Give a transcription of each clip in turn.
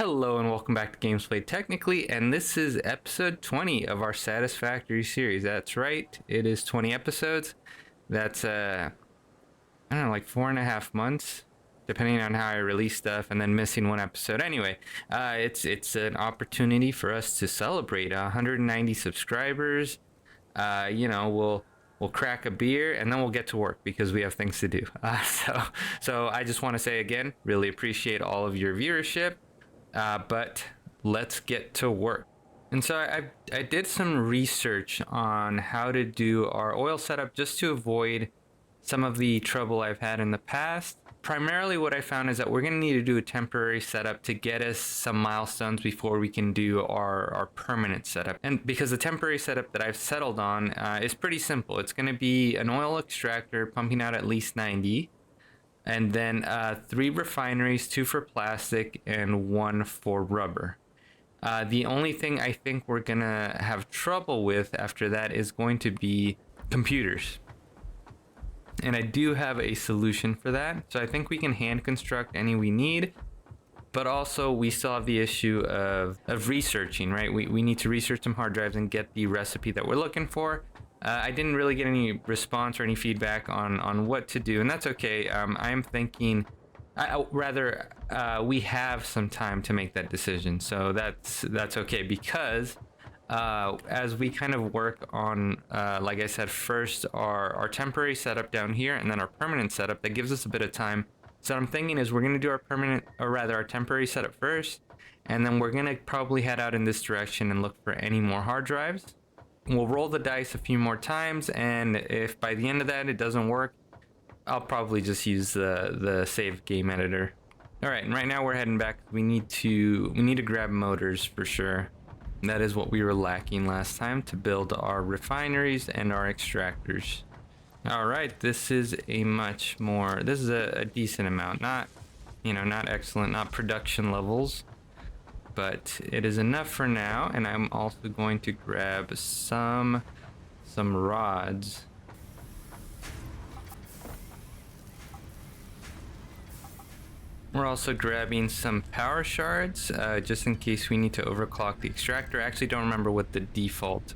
Hello and welcome back to Games Played Technically, and this is episode 20 of our Satisfactory series. That's right, it is 20 episodes. That's I don't know, like 4.5 months, depending on how I release stuff, and then missing one episode. Anyway, it's an opportunity for us to celebrate 190 subscribers. We'll crack a beer and then we'll get to work because we have things to do. So I just want to say again, really appreciate all of your viewership. But let's get to work. And so I did some research on how to do our oil setup just to avoid some of the trouble I've had in the past. Primarily what I found is that we're going to need to do a temporary setup to get us some milestones before we can do our permanent setup. And because the temporary setup that I've settled on is pretty simple. It's going to be an oil extractor pumping out at least 90. And then 3 refineries, 2 for plastic and 1 for rubber. The only thing I think we're gonna have trouble with after that is going to be computers. And I do have a solution for that. So I think we can hand construct any we need, but also we still have the issue of researching, right? We need to research some hard drives and get the recipe that we're looking for. I didn't really get any response or any feedback on what to do, and that's okay. I am thinking, we have some time to make that decision, so that's okay because as we kind of work on, like I said, first our temporary setup down here, and then our permanent setup, that gives us a bit of time. So what I'm thinking is we're gonna do our temporary setup first, and then we're gonna probably head out in this direction and look for any more hard drives. We'll roll the dice a few more times, and if by the end of that it doesn't work, I'll probably just use the save game editor. All right, and right now we're heading back. We need to grab motors for sure. That is what we were lacking last time to build our refineries and our extractors. All right, this is a decent amount. Not excellent, not production levels, but it is enough for now. And I'm also going to grab some rods. We're also grabbing some power shards, just in case we need to overclock the extractor. I actually don't remember what the default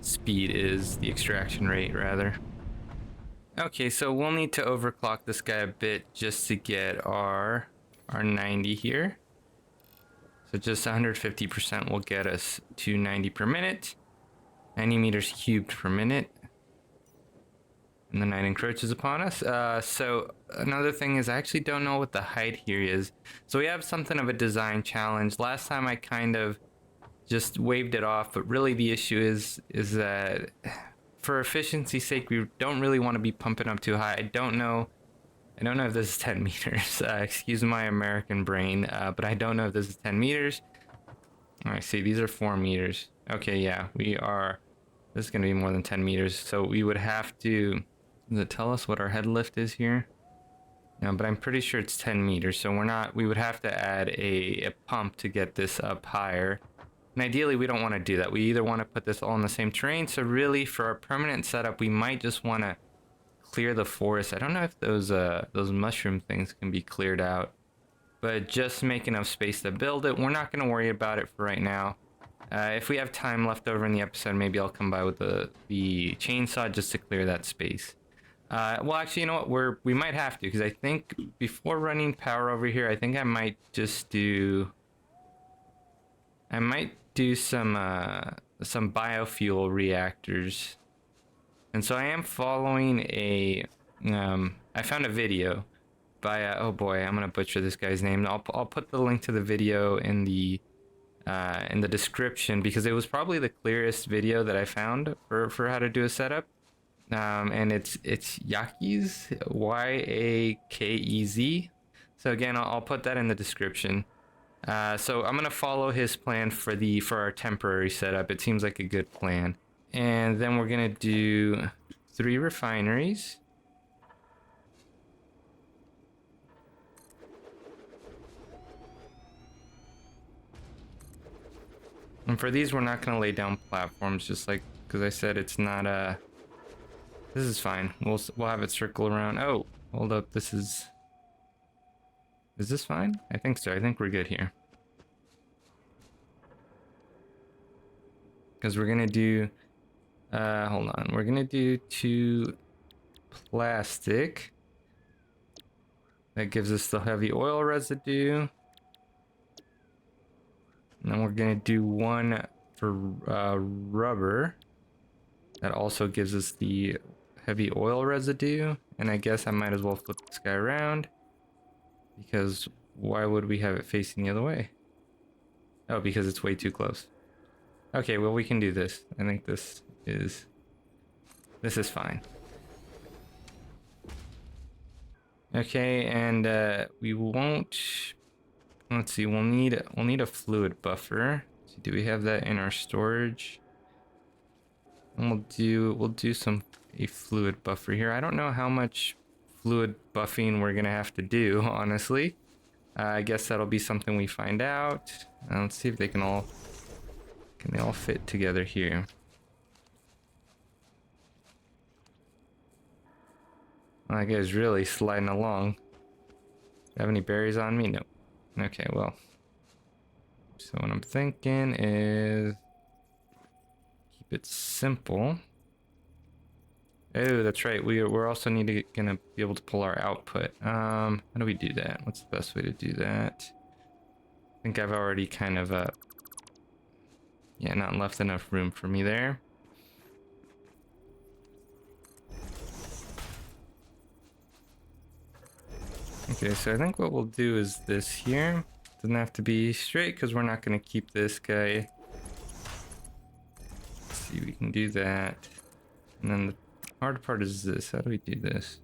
speed is, the extraction rate rather. Okay, so we'll need to overclock this guy a bit just to get our 90 here. So just 150% will get us to 90 per minute, 90 meters cubed per minute. And the night encroaches upon us. So another thing is I actually don't know what the height here is. So we have something of a design challenge. Last time I kind of just waved it off, but really the issue is that for efficiency's sake, we don't really want to be pumping up too high. I don't know if this is 10 meters. Excuse my American brain, but I don't know if this is 10 meters. All right, see, these are 4 meters. Okay, yeah, this is going to be more than 10 meters. So we would have to, does it tell us what our head lift is here? No, but I'm pretty sure it's 10 meters. So we would have to add a pump to get this up higher. And ideally, we don't want to do that. We either want to put this all in the same terrain. So really, for our permanent setup, we might just want to clear the forest. I don't know if those mushroom things can be cleared out, but just make enough space to build it. We're not going to worry about it for right now. If we have time left over in the episode, maybe I'll come by with the chainsaw just to clear that space. Well, actually, you know what? We might have to, because I think before running power over here, I think I might just do some biofuel reactors. And so I am following I found a video by, oh boy, I'm gonna butcher this guy's name. I'll put the link to the video in the description, because it was probably the clearest video that I found for how to do a setup. And it's Yakez, Yakez. So again, I'll put that in the description. So I'm gonna follow his plan for our temporary setup. It seems like a good plan. And then we're gonna do 3 refineries. And for these, we're not gonna lay down platforms, just like, because I said it's not this is fine. We'll have it circle around. Oh, hold up, is this fine? I think so. I think we're good here. because we're gonna do, hold on, we're gonna do 2 plastic. That gives us the heavy oil residue. And then we're gonna do 1 for rubber. That also gives us the heavy oil residue. And I guess I might as well flip this guy around, because why would we have it facing the other way? Oh, because it's way too close. Okay, well, we can do this. I think this is fine. Okay, and we won't, let's see, we'll need a fluid buffer. So do we have that in our storage? And we'll do a fluid buffer here. I don't know how much fluid buffing we're gonna have to do, honestly. I guess that'll be something we find out. Let's see if they can they all fit together here. Well, that guy's really sliding along. Do I have any berries on me? No. Okay, well. So what I'm thinking is keep it simple. Oh, that's right. We're also gonna be able to pull our output. How do we do that? What's the best way to do that? I think I've already kind of yeah, not left enough room for me there. Okay, so I think what we'll do is this here. Doesn't have to be straight because we're not going to keep this guy. Let's see, we can do that. And then the hard part is this. How do we do this?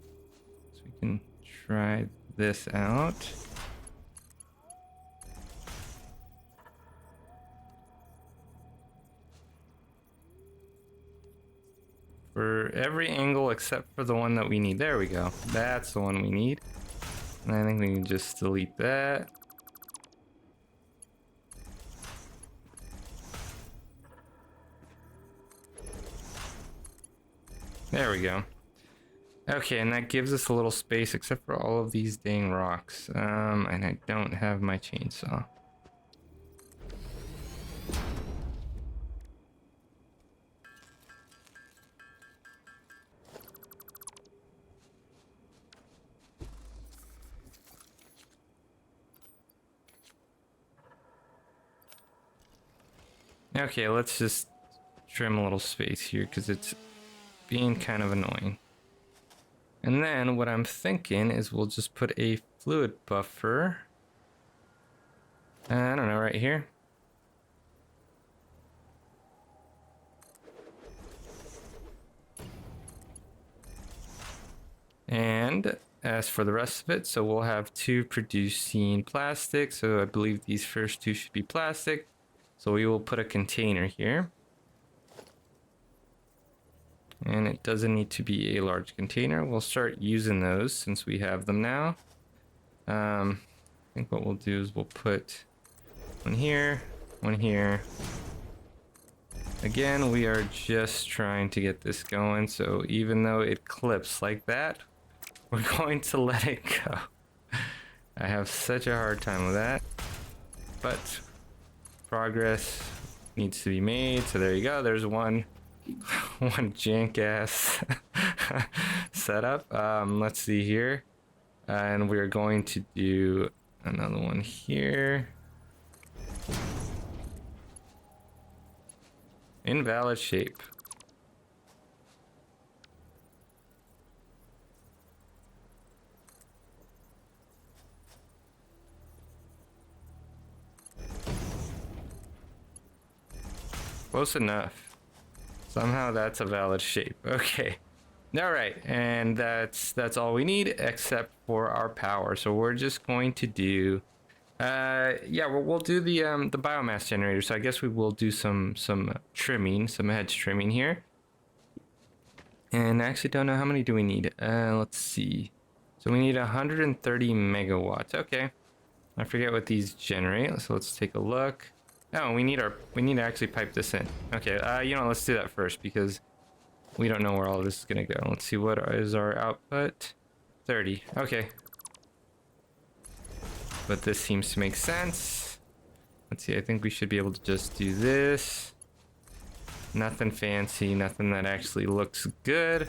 So we can try this out. For every angle except for the one that we need. There we go. That's the one we need. And I think we can just delete that. There we go. Okay, and that gives us a little space except for all of these dang rocks. And I don't have my chainsaw. Okay, let's just trim a little space here because it's being kind of annoying. And then what I'm thinking is we'll just put a fluid buffer. I don't know, right here. And as for the rest of it, so we'll have 2 producing plastic. So I believe these first 2 should be plastic. So we will put a container here. And it doesn't need to be a large container. We'll start using those since we have them now. I think what we'll do is we'll put one here, one here. Again, we are just trying to get this going. So even though it clips like that, we're going to let it go. I have such a hard time with that. But progress needs to be made. So there you go. There's one jank ass setup. Let's see here. And we're going to do another one here. Invalid shape. Close enough. Somehow that's a valid shape. Okay. All right, and that's all we need except for our power. So we're just going to do yeah, we'll do the biomass generator. So I guess we will do some trimming, some hedge trimming here. And I actually don't know how many do we need. Let's see. So we need 130 megawatts. Okay. I forget what these generate. So let's take a look. Oh, we need to actually pipe this in. Okay, you know, let's do that first because we don't know where all of this is gonna go. Let's see, what is our output? 30. Okay. But this seems to make sense. Let's see, I think we should be able to just do this. Nothing fancy, nothing that actually looks good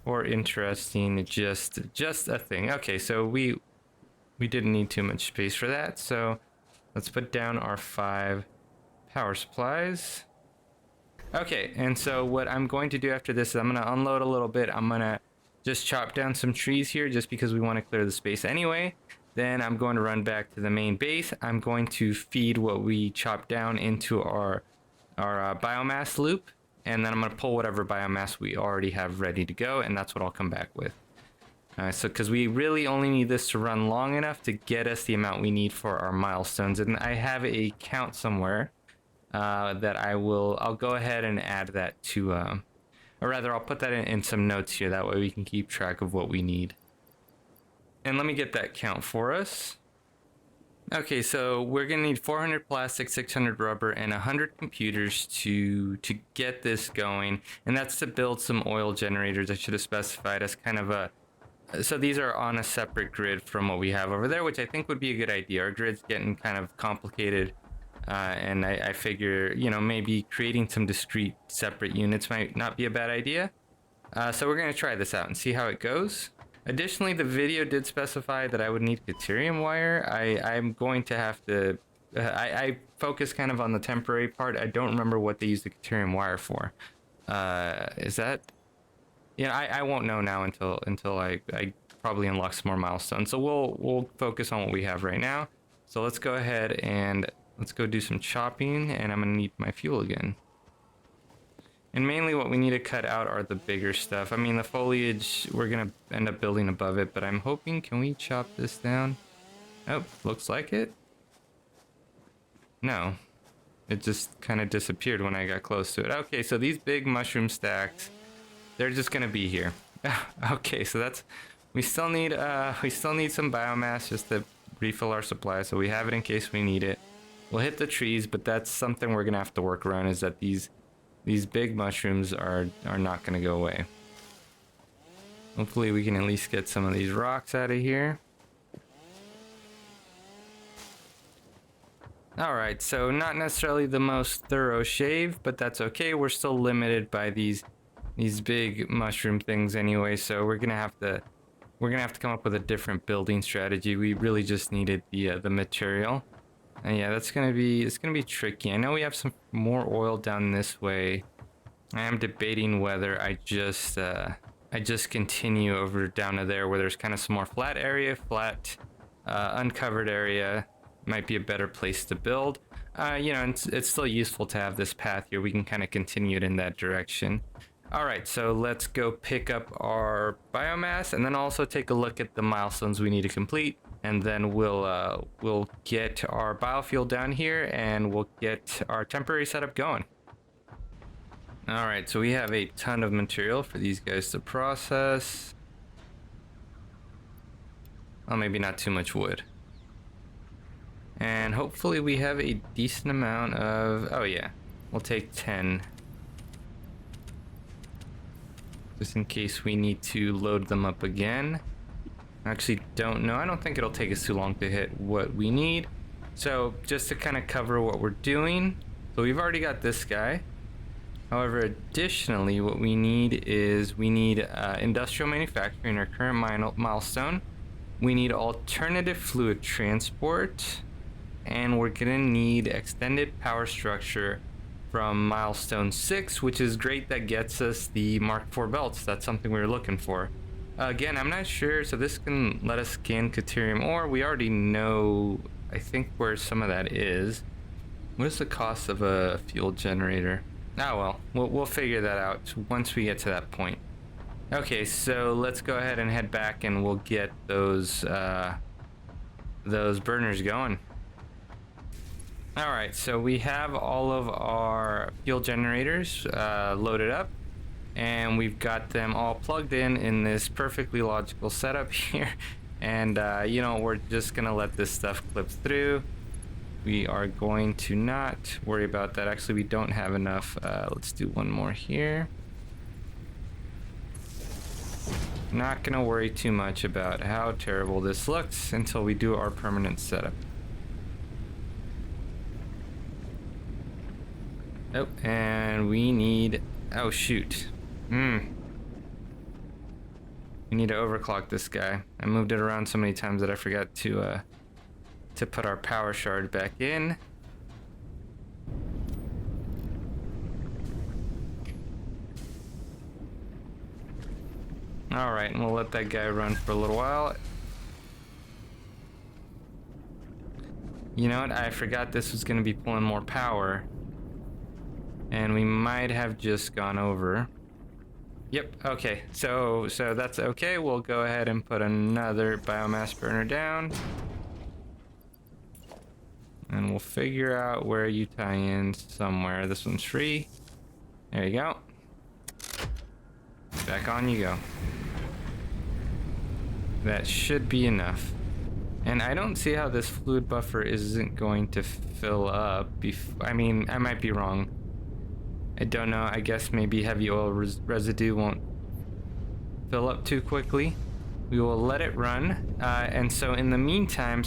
or interesting, just a thing. Okay, so we didn't need too much space for that, so let's put down our 5 power supplies. Okay, and so what I'm going to do after this is I'm going to unload a little bit. I'm going to just chop down some trees here just because we want to clear the space anyway. Then I'm going to run back to the main base. I'm going to feed what we chopped down into our biomass loop, and then I'm going to pull whatever biomass we already have ready to go, and that's what I'll come back with. So because we really only need this to run long enough to get us the amount we need for our milestones, and I have a count somewhere that I'll go ahead and add that to, or rather I'll put that in some notes here, that way we can keep track of what we need. And let me get that count for us. Okay, so we're gonna need 400 plastic, 600 rubber, and 100 computers to get this going, and that's to build some oil generators. I should have specified as kind of a, so these are on a separate grid from what we have over there, which I think would be a good idea. Our grid's getting kind of complicated, and I figure, you know, maybe creating some discrete separate units might not be a bad idea. So we're gonna try this out and see how it goes. Additionally, the video did specify that I would need deuterium wire. I'm going to have to, I focus kind of on the temporary part. I don't remember what they use the deuterium wire for. Is that, yeah, I won't know now until I probably unlock some more milestones. So we'll focus on what we have right now. So let's go ahead and let's go do some chopping, and I'm gonna need my fuel again. And mainly what we need to cut out are the bigger stuff. I mean, the foliage, we're gonna end up building above it, but I'm hoping, can we chop this down? Oh, looks like it. No, it just kind of disappeared when I got close to it. Okay, so these big mushroom stacks, they're just gonna be here. Okay, so that's, we still need some biomass just to refill our supply, so we have it in case we need it. We'll hit the trees, but that's something we're gonna have to work around, is that these big mushrooms are not going to go away. Hopefully we can at least get some of these rocks out of here. Alright, so not necessarily the most thorough shave, but that's okay. We're still limited by these big mushroom things anyway, so we're gonna have to come up with a different building strategy. We really just needed the material. And yeah, it's gonna be tricky. I know we have some more oil down this way. I am debating whether I just continue over down to there where there's kind of some more flat area, uncovered area. Might be a better place to build. You know, it's still useful to have this path here. We can kind of continue it in that direction. All right, so let's go pick up our biomass and then also take a look at the milestones we need to complete. And then we'll get our biofuel down here and we'll get our temporary setup going. All right, so we have a ton of material for these guys to process. Well, maybe not too much wood. And hopefully we have a decent amount of, oh yeah, we'll take 10. Just in case we need to load them up again. I actually don't know. I don't think it'll take us too long to hit what we need. So just to kind of cover what we're doing. So we've already got this guy. However, additionally, what we need is industrial manufacturing, our current milestone. We need alternative fluid transport. And we're gonna need extended power structure from milestone 6, which is great. That gets us the Mark IV belts. That's something we were looking for. Again, I'm not sure, so this can let us scan deuterium ore. We already know, I think, where some of that is. What is the cost of a fuel generator? Oh well, we'll figure that out once we get to that point. Okay, so let's go ahead and head back and we'll get those burners going. Alright, so we have all of our fuel generators loaded up. And we've got them all plugged in this perfectly logical setup here. And, you know, we're just going to let this stuff clip through. We are going to not worry about that. Actually, we don't have enough. Let's do one more here. Not going to worry too much about how terrible this looks until we do our permanent setup. Oh, and we need... Oh, shoot. We need to overclock this guy. I moved it around so many times that I forgot to put our power shard back in. All right, and we'll let that guy run for a little while. You know what? I forgot this was going to be pulling more power. And we might have just gone over. Yep, okay. So that's okay. We'll go ahead and put another biomass burner down. And we'll figure out where you tie in somewhere. This one's free. There you go. Back on you go. That should be enough. And I don't see how this fluid buffer isn't going to fill up. I mean, I might be wrong. I don't know. I guess maybe heavy oil residue won't fill up too quickly. We will let it run. And so in the meantime,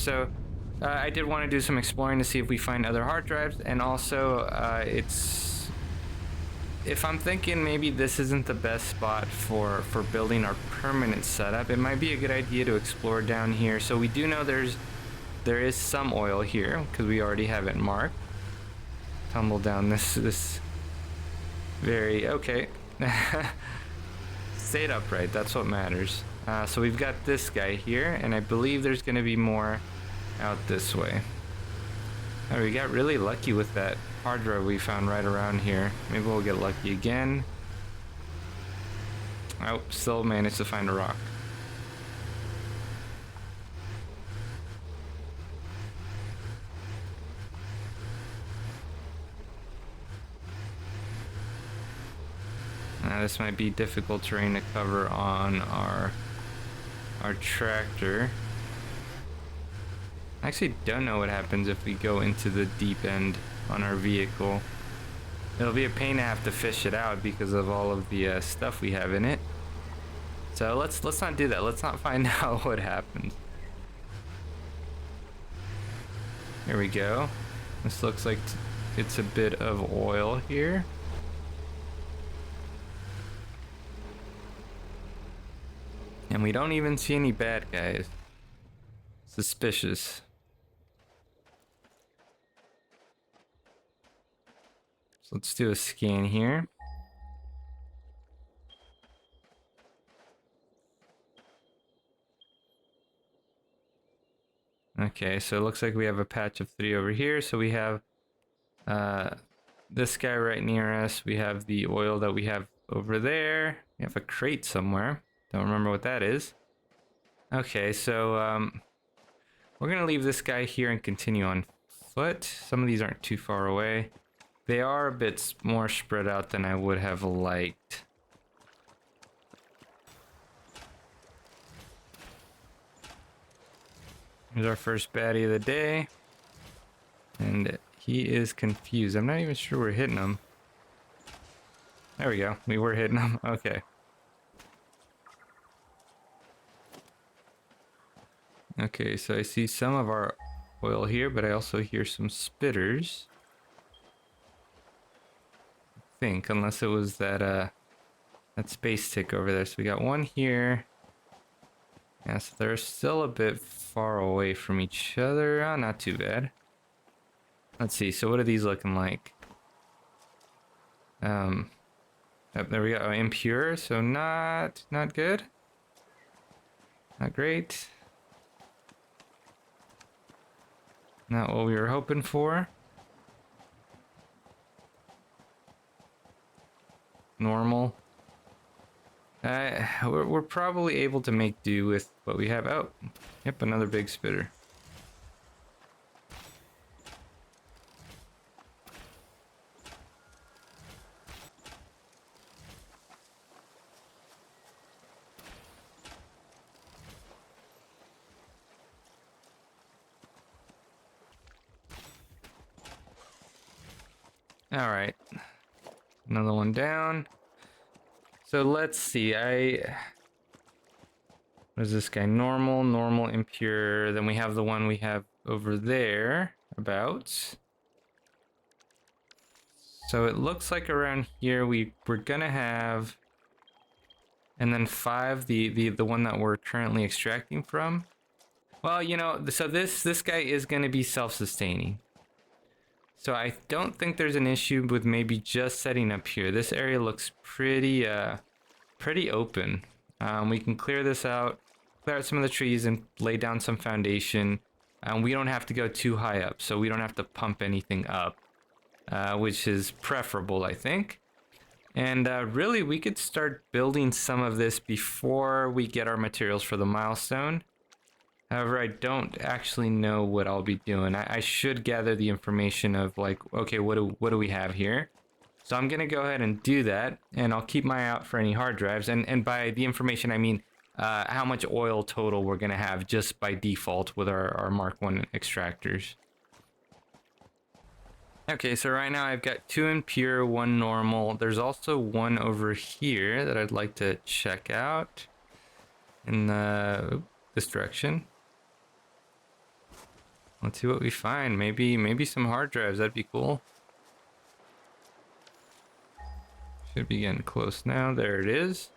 I did want to do some exploring to see if we find other hard drives. And also, if I'm thinking maybe this isn't the best spot for building our permanent setup, it might be a good idea to explore down here. So we do know there is some oil here because we already have it marked. Tumble down this very okay. Stayed upright, that's what matters. So we've got this guy here, and I believe there's going to be more out this way. Oh, we got really lucky with that hard drive we found right around here. Maybe we'll get lucky again. Oh, still managed to find a rock. Now this might be difficult terrain to cover on our tractor. I actually don't know what happens if we go into the deep end on our vehicle. It'll be a pain to have to fish it out because of all of the stuff we have in it. So let's not do that. Let's not find out what happens. Here we go. This looks like it's a bit of oil here. And we don't even see any bad guys. Suspicious. So let's do a scan here. Okay, so it looks like we have a patch of 3 over here. So we have this guy right near us. We have the oil that we have over there. We have a crate somewhere. Don't remember what that is. Okay, so we're gonna leave this guy here and continue on foot. Some of these aren't too far away. They are a bit more spread out than I would have liked. Here's our first baddie of the day. And he is confused. I'm not even sure we're hitting him. There we go. We were hitting him. Okay. Okay, so I see some of our oil here, but I also hear some spitters. I think, unless it was that space tick over there. So we got one here. Yeah, so they're still a bit far away from each other. Oh, not too bad. Let's see. So what are these looking like? Oh, there we go. Oh, impure. So not good. Not great. Not what we were hoping for. Normal. We're probably able to make do with what we have. Oh, yep, another big spitter. All right, another one down. So let's see. What is this guy? Normal, impure. Then we have the one we have over there. So it looks like around here we're gonna have, and then 5, the one that we're currently extracting from. Well, you know, so this guy is gonna be self-sustaining. So I don't think there's an issue with maybe just setting up here. This area looks pretty open. We can clear this out, clear out some of the trees and lay down some foundation. We don't have to go too high up, so we don't have to pump anything up, which is preferable, I think. And really, we could start building some of this before we get our materials for the milestone. However, I don't actually know what I'll be doing. I should gather the information of like, okay, what do we have here? So I'm gonna go ahead and do that, and I'll keep my eye out for any hard drives. And by the information, I mean how much oil total we're gonna have just by default with our Mark 1 extractors. Okay, so right now I've got 2 impure, 1 normal. There's also 1 over here that I'd like to check out in this direction. Let's see what we find. Maybe some hard drives. That'd be cool. Should be getting close now. There it is.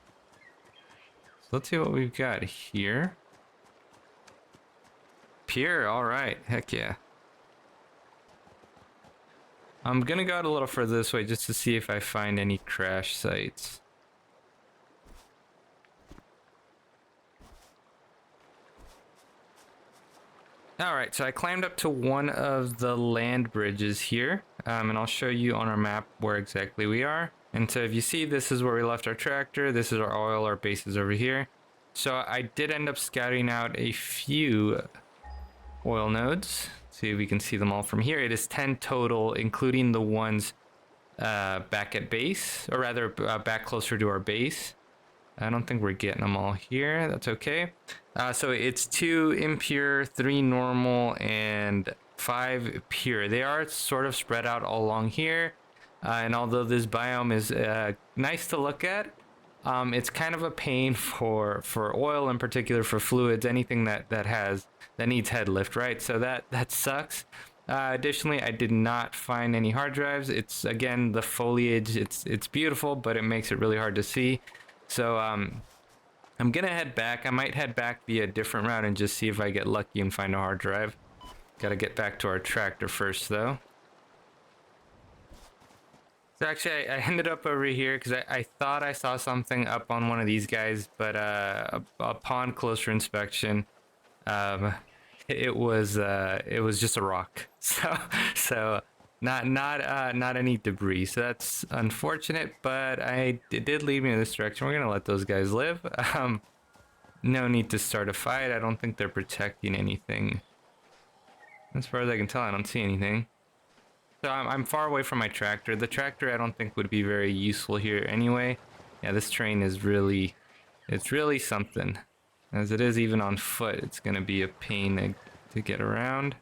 So let's see what we've got here. Pure. All right. Heck yeah. I'm gonna go out a little further this way just to see if I find any crash sites. Alright, so I climbed up to one of the land bridges here, and I'll show you on our map where exactly we are. And so if you see, this is where we left our tractor, this is our oil, our base is over here. So I did end up scouting out a few oil nodes. See if we can see them all from here. It is 10 total, including the ones back at base, or rather back closer to our base. I don't think we're getting them all here. That's okay. So it's 2 impure, 3 normal, and 5 pure. They are sort of spread out all along here. And although this biome is nice to look at, it's kind of a pain for oil, in particular for fluids, anything that needs head lift, right? So that sucks. Additionally, I did not find any hard drives. It's, again, the foliage. It's beautiful, but it makes it really hard to see. So I'm gonna head back. I might head back via a different route and just see if I get lucky and find a hard drive. Gotta get back to our tractor first, though. So actually, I ended up over here because I thought I saw something up on one of these guys, but upon closer inspection, it was just a rock. So not any debris. So that's unfortunate, but it did lead me in this direction. We're gonna let those guys live. No need to start a fight. I don't think they're protecting anything. As far as I can tell, I don't see anything. So I'm far away from my tractor. The tractor I don't think would be very useful here anyway. Yeah, this terrain is really something. As it is even on foot, it's gonna be a pain to get around.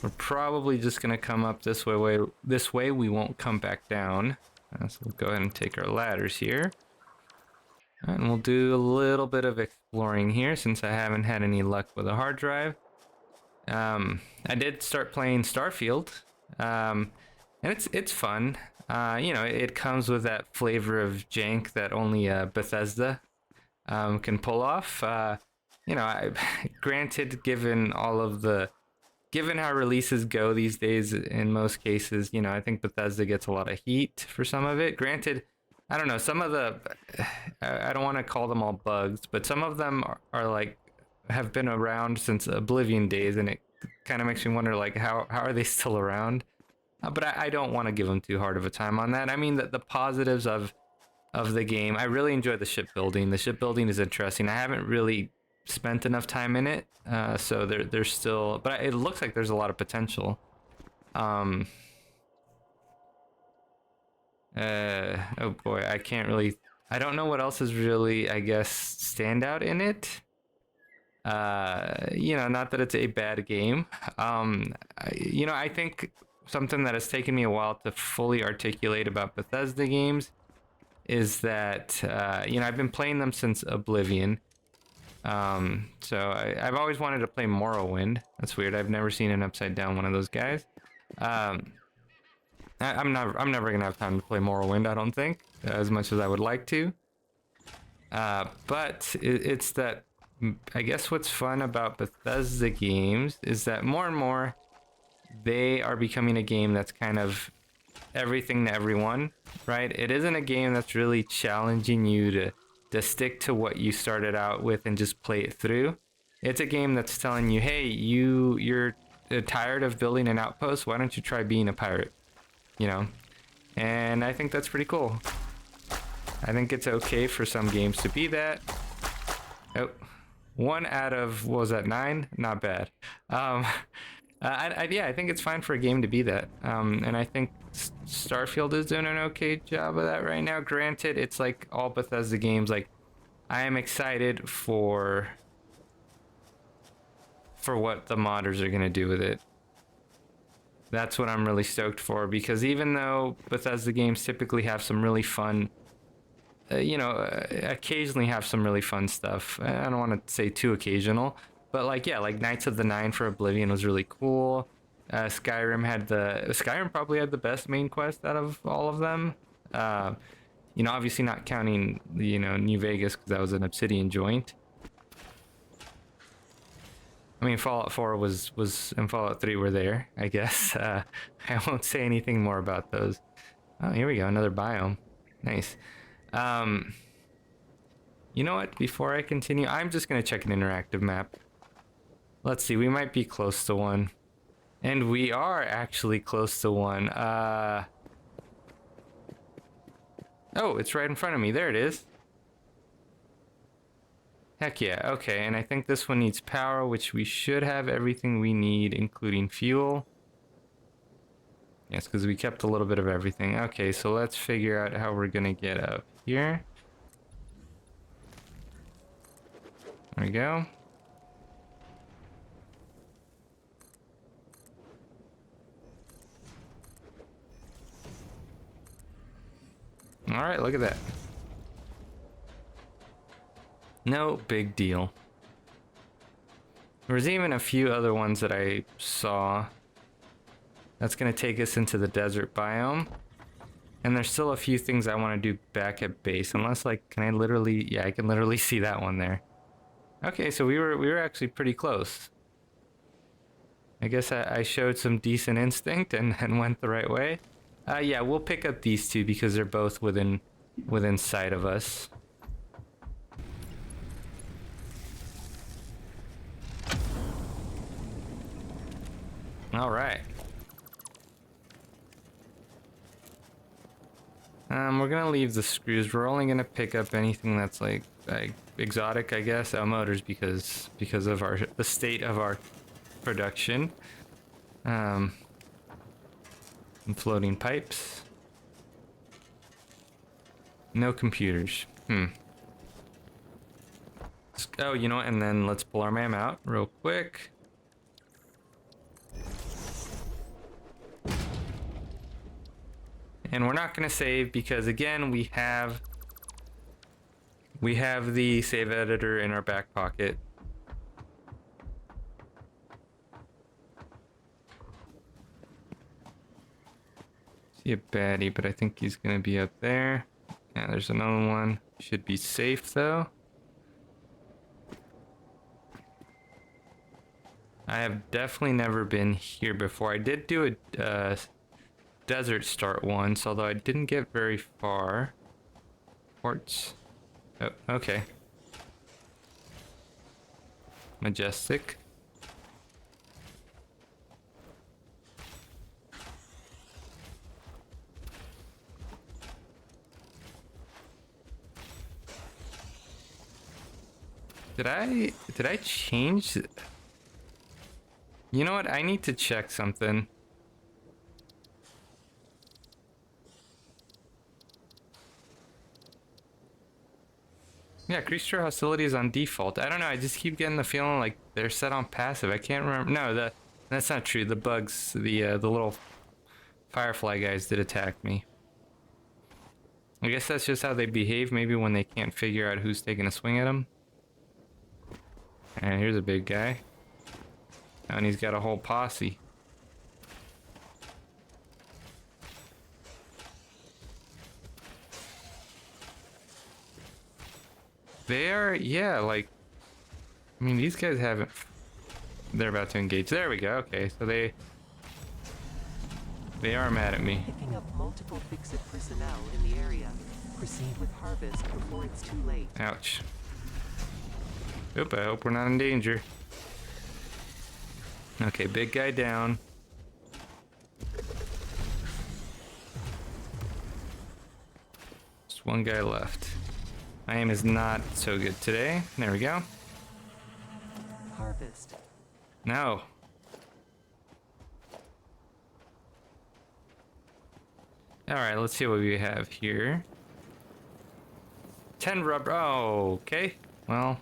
We're probably just gonna come up this way. This way we won't come back down. So we'll go ahead and take our ladders here. And we'll do a little bit of exploring here since I haven't had any luck with a hard drive. I did start playing Starfield, and it's fun. You know, it comes with that flavor of jank that only Bethesda can pull off. You know, granted, given how releases go these days, in most cases, you know, I think Bethesda gets a lot of heat for some of it. Granted, I don't know, some of the, I don't want to call them all bugs, but some of them are like, have been around since Oblivion days, and it kind of makes me wonder, like, how are they still around? But I don't want to give them too hard of a time on that. I mean, the positives of the game, I really enjoy the shipbuilding. The shipbuilding is interesting. I haven't really spent enough time in it, so there's still, but it looks like there's a lot of potential. Oh boy, I don't know what else is really, I guess, stand out in it. You know, not that it's a bad game. You know, I think something that has taken me a while to fully articulate about Bethesda games is that, you know, I've been playing them since Oblivion. So I've always wanted to play Morrowind. That's weird. I've never seen an upside down one of those guys. I'm never gonna have time to play Morrowind, I don't think, as much as I would like to. But it's that, I guess what's fun about Bethesda games is that more and more they are becoming a game that's kind of everything to everyone, right? It isn't a game that's really challenging you to stick to what you started out with and just play it through. It's a game that's telling you, hey, you're tired of building an outpost. Why don't you try being a pirate? You know, and I think that's pretty cool. I think it's okay for some games to be that. Oh, one out of, what was that, 9? Not bad. Yeah, I think it's fine for a game to be that. And I think Starfield is doing an okay job of that right now. Granted, it's like all Bethesda games. Like, I am excited for what the modders are gonna do with it. That's what I'm really stoked for, because even though Bethesda games typically have some really fun, occasionally have some really fun stuff. I don't want to say too occasional, but like, yeah, like Knights of the Nine for Oblivion was really cool. Skyrim probably had the best main quest out of all of them. Obviously not counting New Vegas, because that was an Obsidian joint. I mean, Fallout 4 was and Fallout 3 were there, I guess. I won't say anything more about those. Oh, here we go, another biome. Nice. You know what? Before I continue, I'm just gonna check an interactive map. Let's see, we might be close to one. And we are actually close to one. Oh, it's right in front of me. There it is. Heck yeah, okay, and I think this one needs power, which we should have everything we need, including fuel. Yes, because we kept a little bit of everything. Okay, so let's figure out how we're gonna get up here. There we go. Alright, look at that. No big deal. There was even a few other ones that I saw. That's gonna take us into the desert biome. And there's still a few things I want to do back at base. Unless, like, can I literally... Yeah, I can literally see that one there. Okay, so we were actually pretty close. I guess I showed some decent instinct and went the right way. Yeah, we'll pick up these two because they're both within sight of us. All right. We're gonna leave the screws. We're only gonna pick up anything that's like exotic, I guess. Motors, because of the state of our production. And floating pipes. No computers. Oh, you know what? And then let's pull our MAM out real quick. And we're not going to save because, again, we have the save editor in our back pocket. See a baddie, but I think he's going to be up there. Yeah, there's another one. Should be safe, though. I have definitely never been here before. I did do a desert start once, although I didn't get very far. Quartz. Oh, okay. Majestic. Did I change? You know what? I need to check something. Yeah, creature hostility is on default. I don't know, I just keep getting the feeling like they're set on passive. I can't remember. No, that's not true. The bugs, the little firefly guys did attack me. I guess that's just how they behave, maybe when they can't figure out who's taking a swing at them. And here's a big guy. And he's got a whole posse. They are, yeah, like, I mean, these guys haven't, they're about to engage. There we go. Okay, so they are mad at me. Picking up multiple fix-it personnel in the area. Proceed with harvest before it's too late. Ouch. Oop, I hope we're not in danger. Okay, big guy down. Just one guy left. My aim is not so good today. There we go. Harvest. No. Alright, let's see what we have here. 10 rubber. Oh, okay. Well,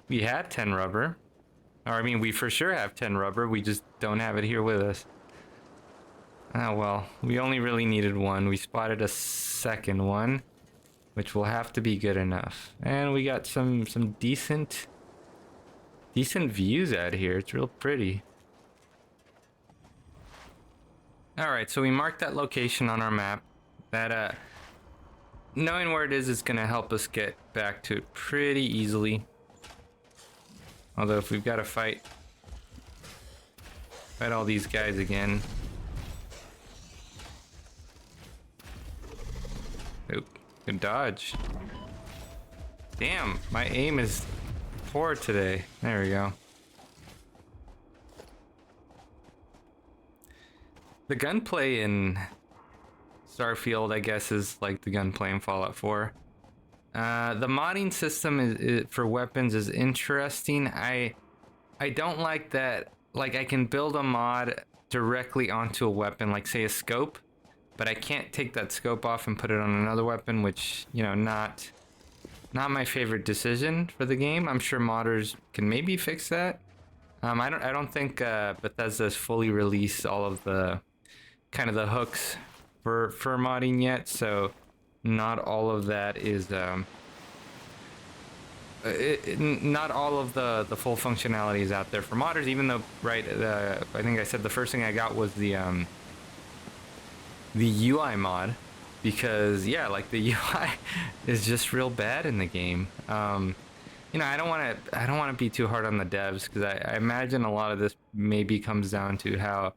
we had 10 rubber. Or, I mean, we for sure have 10 rubber. We just don't have it here with us. Oh, well. We only really needed one. We spotted a second one, which will have to be good enough. And we got some decent views out here. It's real pretty. Alright, so we marked that location on our map. That, knowing where it is going to help us get back to it pretty easily. Although if we've got to fight all these guys again. Oop, good dodge. Damn, my aim is poor today. There we go. The gunplay in Starfield, I guess, is like the gunplay in Fallout 4. The modding system is for weapons is interesting. I don't like that. Like, I can build a mod directly onto a weapon, like say a scope, but I can't take that scope off and put it on another weapon, which, you know, not my favorite decision for the game. I'm sure modders can maybe fix that. I don't think Bethesda's fully released all of the kind of the hooks for modding yet, so not all of that is not all of the full functionality is out there for modders, even though, right, I think I said the first thing I got was the UI mod, because yeah, like the UI is just real bad in the game. You know, I don't want to be too hard on the devs, because I imagine a lot of this maybe comes down to how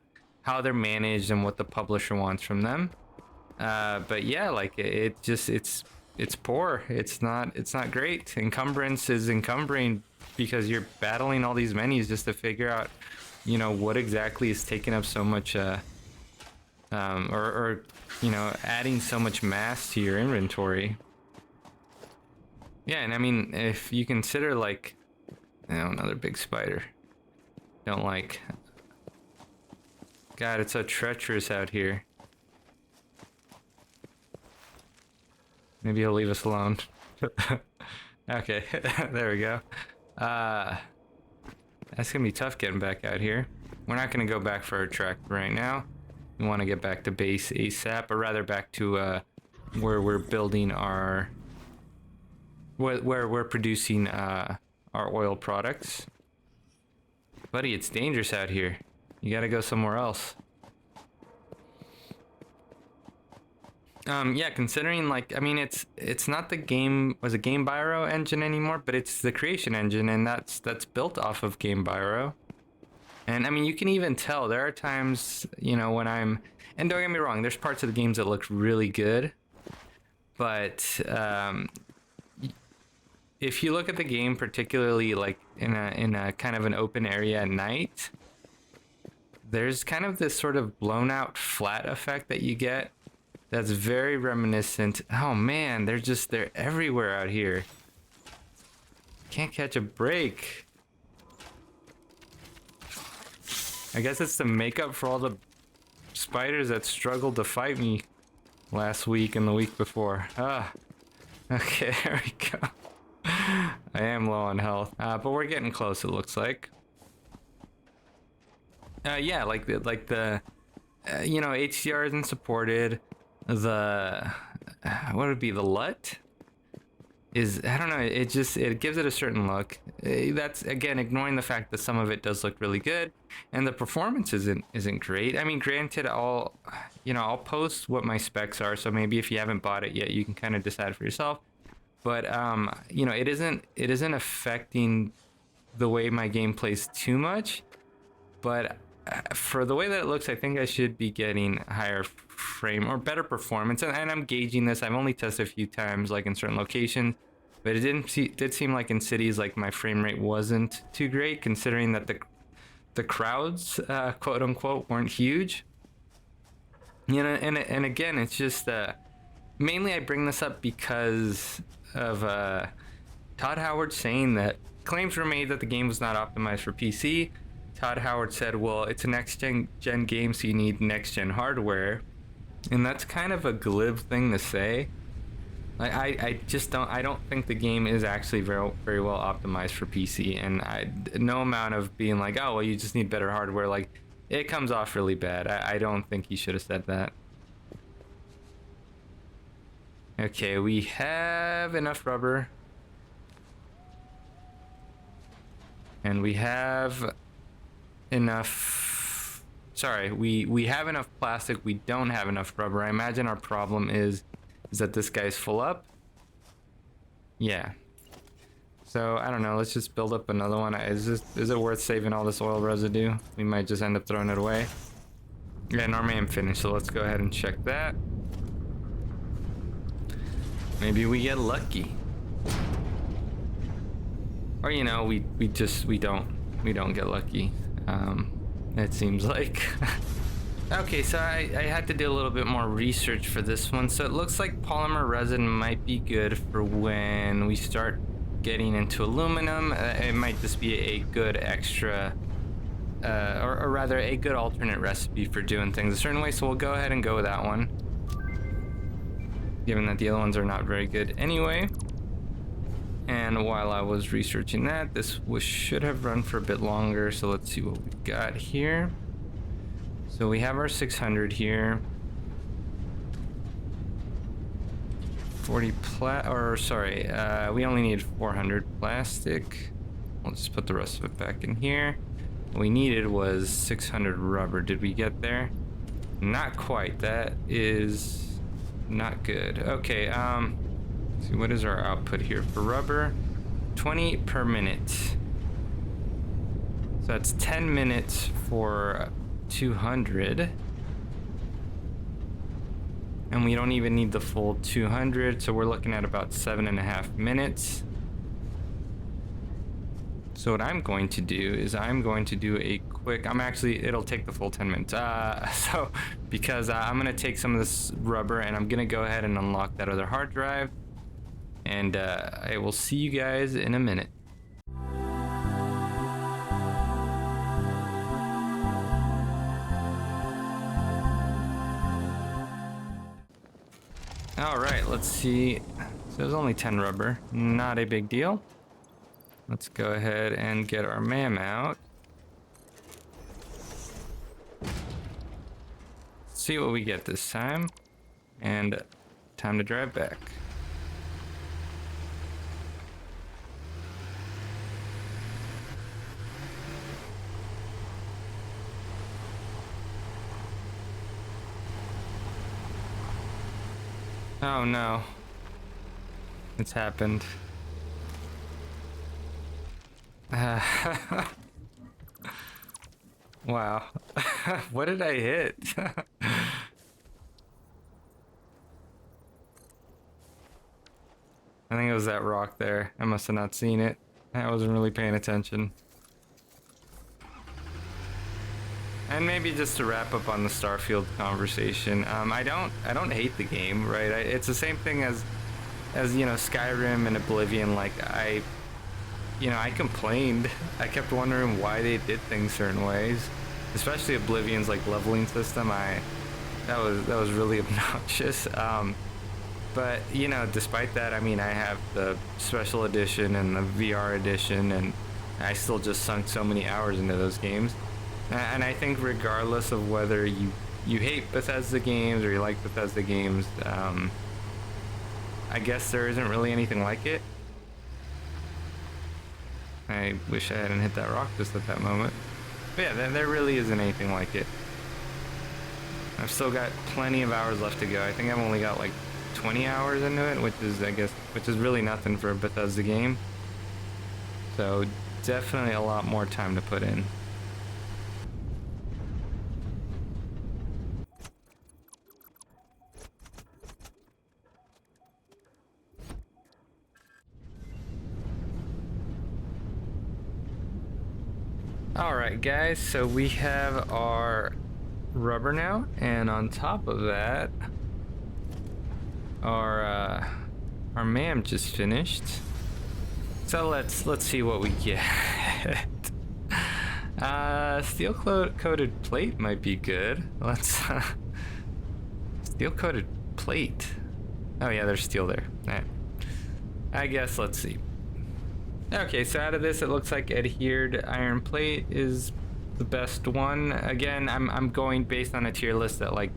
they're managed and what the publisher wants from them. But yeah, like it's poor. It's not great. Encumbrance is encumbering because you're battling all these menus just to figure out, you know, what exactly is taking up so much, or you know, adding so much mass to your inventory. Yeah, and I mean, if you consider, like, you know, another big spider. Don't like. God, it's so treacherous out here. Maybe he'll leave us alone. Okay, there we go. That's gonna be tough getting back out here. We're not gonna go back for our track right now. We want to get back to base ASAP, or rather back to where we're building our, where we're producing our oil products. Buddy, it's dangerous out here. You gotta go somewhere else. Yeah, considering, like, I mean, it's not the game biro engine anymore, but it's the creation engine, and that's built off of Game Biro. And I mean, you can even tell there are times, you know, when and don't get me wrong, there's parts of the games that look really good, but if you look at the game, particularly like in a kind of an open area at night, there's kind of this sort of blown out flat effect that you get. That's very reminiscent. Oh man, they're everywhere out here. Can't catch a break. I guess it's the makeup for all the spiders that struggled to fight me last week and the week before. Ah, okay, there we go. I am low on health, but we're getting close, it looks like. Yeah, like the you know, HDR isn't supported. The what would be the LUT is, I don't know, it gives it a certain look. That's again ignoring the fact that some of it does look really good and the performance isn't great. I mean, granted, I'll post what my specs are, so maybe if you haven't bought it yet, you can kind of decide for yourself. but you know, it isn't affecting the way my game plays too much. But for the way that it looks, I think I should be getting higher frame or better performance. And I'm gauging this. I've only tested a few times, like in certain locations, but it did seem like in cities, like my frame rate wasn't too great, considering that the crowds, quote unquote, weren't huge. You know, and again, it's just mainly I bring this up because of Todd Howard saying that claims were made that the game was not optimized for PC. Todd Howard said, well, it's a next-gen game, so you need next-gen hardware. And that's kind of a glib thing to say. I just don't think the game is actually very well optimized for PC. And no amount of being like, oh, well, you just need better hardware. Like, it comes off really bad. I don't think he should have said that. Okay, we have enough rubber. And we have enough, sorry, we have enough plastic, we don't have enough rubber. I imagine our problem is that this guy's full up. Yeah, so I don't know, let's just build up another one. Is it worth saving all this oil residue? We might just end up throwing it away. Yeah, normally I'm finished, so let's go ahead and check that. Maybe we get lucky, or you know, we don't get lucky. It seems like. Okay, so I had to do a little bit more research for this one. So it looks like polymer resin might be good for when we start getting into aluminum. It might just be a good extra, or rather a good alternate recipe for doing things a certain way. So we'll go ahead and go with that one, given that the other ones are not very good anyway. And while I was researching that, this should have run for a bit longer. So let's see what we've got here. So we have our 600 here. 40 we only need 400 plastic. I'll just put the rest of it back in here. What we needed was 600 rubber. Did we get there? Not quite. That is not good. Okay, see, what is our output here for rubber? 20 per minute. So that's 10 minutes for 200. And we don't even need the full 200, so we're looking at about 7.5 minutes. So what I'm going to do is I'm going to do a quick, it'll take the full 10 minutes. Because I'm gonna take some of this rubber and I'm gonna go ahead and unlock that other hard drive. And I will see you guys in a minute. All right, let's see. So there's only 10 rubber, not a big deal. Let's go ahead and get our MAM out. See what we get this time. And time to drive back. Oh no. It's happened. Wow. What did I hit? I think it was that rock there. I must have not seen it. I wasn't really paying attention. And maybe just to wrap up on the Starfield conversation, I don't hate the game, right? It's the same thing as you know, Skyrim and Oblivion. Like I complained. I kept wondering why they did things certain ways, especially Oblivion's like leveling system. That was really obnoxious. But you know, despite that, I mean, I have the special edition and the VR edition, and I still just sunk so many hours into those games. And I think regardless of whether you hate Bethesda games or you like Bethesda games, I guess there isn't really anything like it. I wish I hadn't hit that rock just at that moment. But yeah, there really isn't anything like it. I've still got plenty of hours left to go. I think I've only got like 20 hours into it, which is, I guess, which is really nothing for a Bethesda game. So definitely a lot more time to put in. Alright guys, so we have our rubber now, and on top of that, our MAM just finished. So let's see what we get. Steel coated plate might be good. Let's steel coated plate. Oh yeah, there's steel there. Alright. I guess let's see. Okay, so out of this, it looks like adhered iron plate is the best one. Again, I'm going based on a tier list that like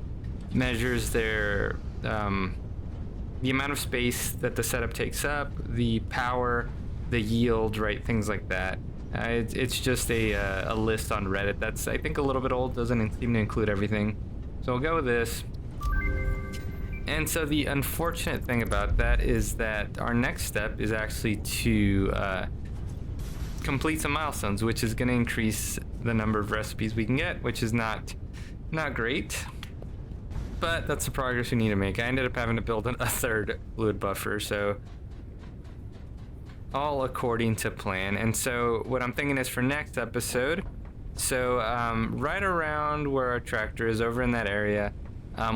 measures their the amount of space that the setup takes up, the power, the yield, right, things like that. It's just a list on Reddit that's, I think, a little bit old, doesn't seem to include everything. So we'll go with this. And so the unfortunate thing about that is that our next step is actually to complete some milestones, which is going to increase the number of recipes we can get, which is not great. But that's the progress we need to make. I ended up having to build a third fluid buffer, so all according to plan. And so what I'm thinking is for next episode, so right around where our tractor is, over in that area,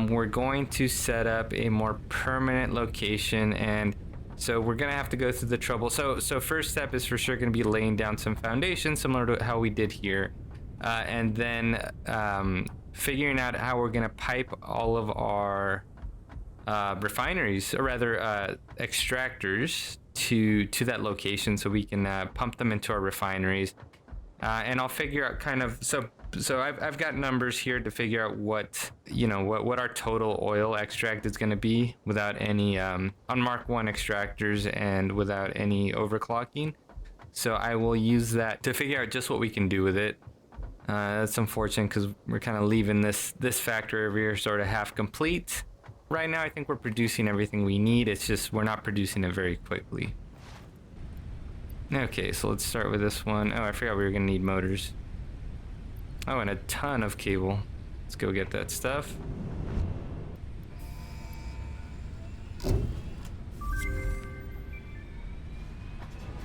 we're going to set up a more permanent location, and so we're gonna have to go through the trouble. So first step is for sure gonna be laying down some foundation, similar to how we did here, and then figuring out how we're gonna pipe all of our refineries, or rather extractors, to that location, so we can pump them into our refineries. And I'll figure out kind of, so I've got numbers here to figure out what, you know, what our total oil extract is going to be without any on Mark 1 extractors and without any overclocking. So I will use that to figure out just what we can do with it. That's unfortunate because we're kind of leaving this factory over here sort of half complete. Right now I think we're producing everything we need, it's just we're not producing it very quickly. Okay, so let's start with this one. Oh, I forgot we were gonna need motors. Oh, and a ton of cable. Let's go get that stuff.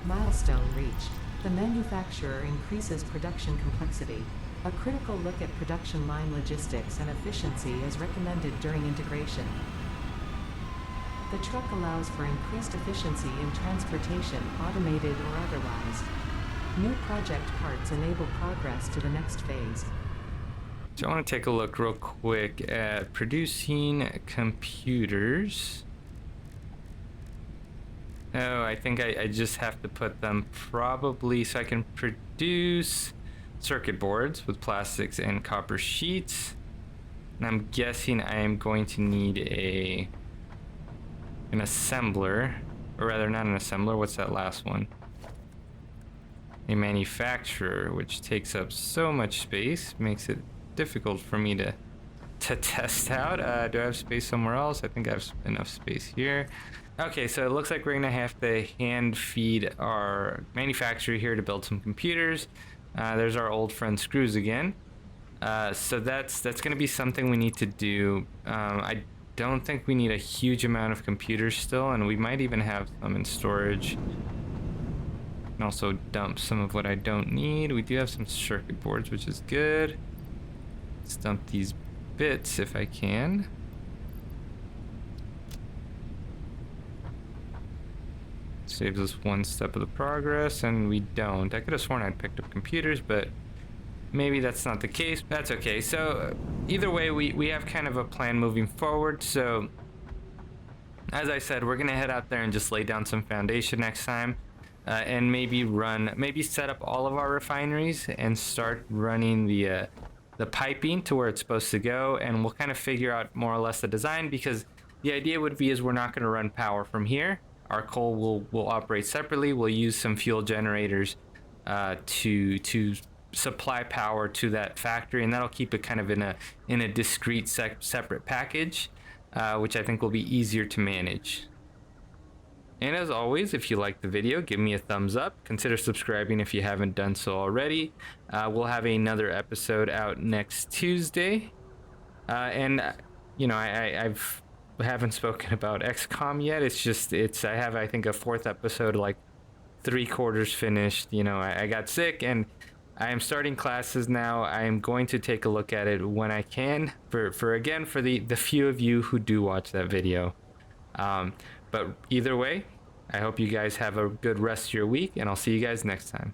Milestone reached. The manufacturer increases production complexity. A critical look at production line logistics and efficiency is recommended during integration. The truck allows for increased efficiency in transportation, automated or otherwise. New project parts enable progress to the next phase. So I want to take a look real quick at producing computers. Oh, I think I just have to put them probably, so I can produce circuit boards with plastics and copper sheets. And I'm guessing I am going to need an assembler, or rather not an assembler, what's that last one? A manufacturer, which takes up so much space, makes it difficult for me to test out. Do I have space somewhere else? I think I have enough space here. Okay, so it looks like we're gonna have to hand feed our manufacturer here to build some computers. There's our old friend Screws again. So that's gonna be something we need to do. I don't think we need a huge amount of computers still, and we might even have some in storage. And also dump some of what I don't need. We do have some circuit boards, which is good. Let's dump these bits if I can. Saves us one step of the progress, and we don't. I could have sworn I'd picked up computers, but maybe that's not the case. That's okay. So either way, we have kind of a plan moving forward. So as I said, we're gonna head out there and just lay down some foundation next time, and maybe set up all of our refineries and start running the piping to where it's supposed to go, and we'll kind of figure out more or less the design, because the idea would be is we're not going to run power from here. Our coal will operate separately. We'll use some fuel generators to supply power to that factory, and that'll keep it kind of in a discrete separate package. which I think will be easier to manage. And as always, if you like the video, give me a thumbs up. Consider subscribing if you haven't done so already. We'll have another episode out next Tuesday. You know, I've haven't spoken about XCOM yet. I have, I think, a fourth episode, like 3/4 finished. You know, I got sick and I am starting classes now. I am going to take a look at it when I can for the few of you who do watch that video. But either way, I hope you guys have a good rest of your week, and I'll see you guys next time.